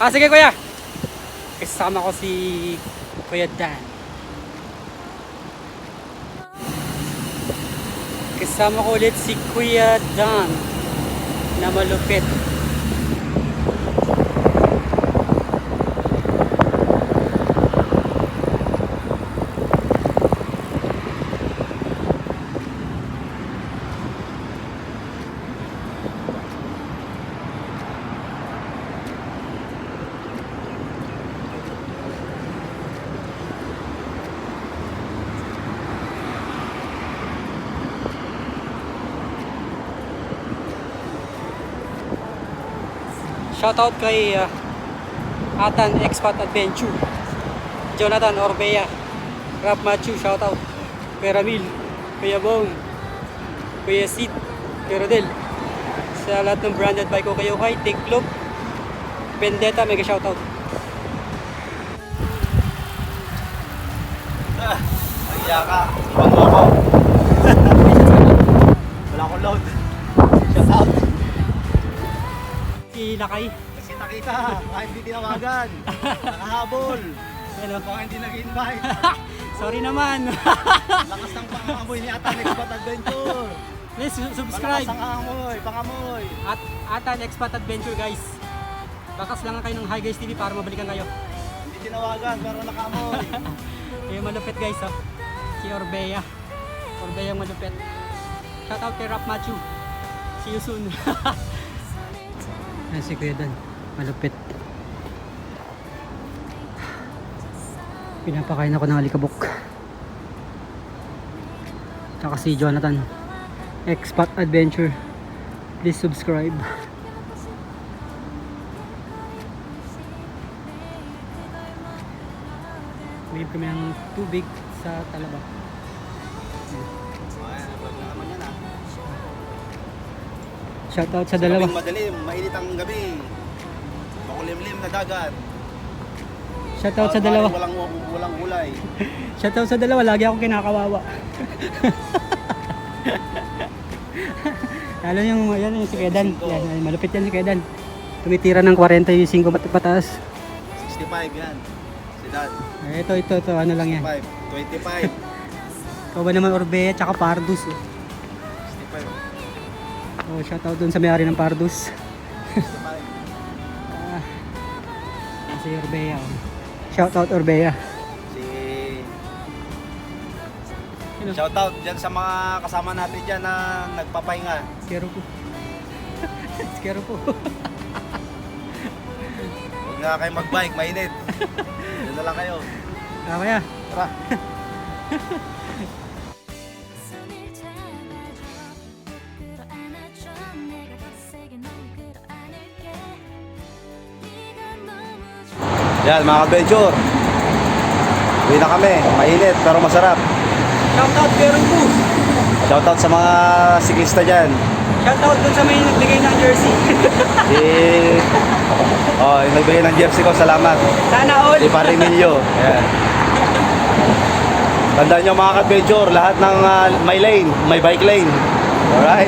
Sige kuya. Kasama ko si Kuya Dan. Kasama ko ulit si Kuya Dan na malupit. Shoutout kay Atan Expat Adventure, Jonathan Orbea, Rap Machu, shoutout kay Ramil, Kuya Bong, Kuya Sid, Kuya Rodel. Sa lahat ng branded bike ko kayo kay Take Club, Vendetta, mega shoutout. Kaya ka, ibang mo ako. Wala akong load. Shout out. Lakay. Kasi nakita, kahit di tinawagan. Nakahabol. Ano? Baka hindi nag-invite. Sorry naman. Lakas ng pangamoy ni Atan Expat Adventure. Please subscribe. Malakas ang amoy, pangamoy. At Atan Expat Adventure guys. Bakas lang kayo ng Hi Guys TV para mabalikan kayo. Hindi tinawagan, pero nakamoy. Yung malupit guys oh. Si Orbea. Orbea yung malupit. Shoutout kay Rap Machu. See you soon. Ayan si Kuya Dan. Malupit. Pinapakain ako ng alikabok. Tsaka si Jonathan Expat Adventure. Please subscribe. Bigyan kami ng tubig sa talaba. Ayan, wag na naman yan ah. Shoutout sa dalawa. Gabing madilim, mainit ang gabi. Makulimlim na dagat. Shoutout sa dalawa. Walang ulay. Shoutout sa dalawa. Lagi akong kinakawawa. Lalo yung si Kedan. Yan, malupit yan si Kedan. Tumitira ng 45 pataas. 65 yan. Si Dan. Ito. Ano lang yan. 25. Ikaw ba naman Orbea tsaka Pardus. 65. Oh, shoutout dun sa may-ari ng Pardus. 65. Si Orbea. Oh. Shoutout Orbea. Shoutout dyan sa mga kasama natin dyan na nagpapahinga. Skero po. Skero po. Huwag na kayo mag-bike, mainit. Diyan na lang kayo. Kaya. Tara. Yan mga adventure. Uwi na kami, mainit pero masarap. Shoutout kay Rumbu. Shoutout sa mga siklista dyan. Shoutout dun sa may nagbigay ng jersey. Yung nagbigay ng jersey ko, salamat. Sana all. Si Pare Emilio. Yan. Tandaan nyo mga adventure, lahat ng may lane, may bike lane. Alright.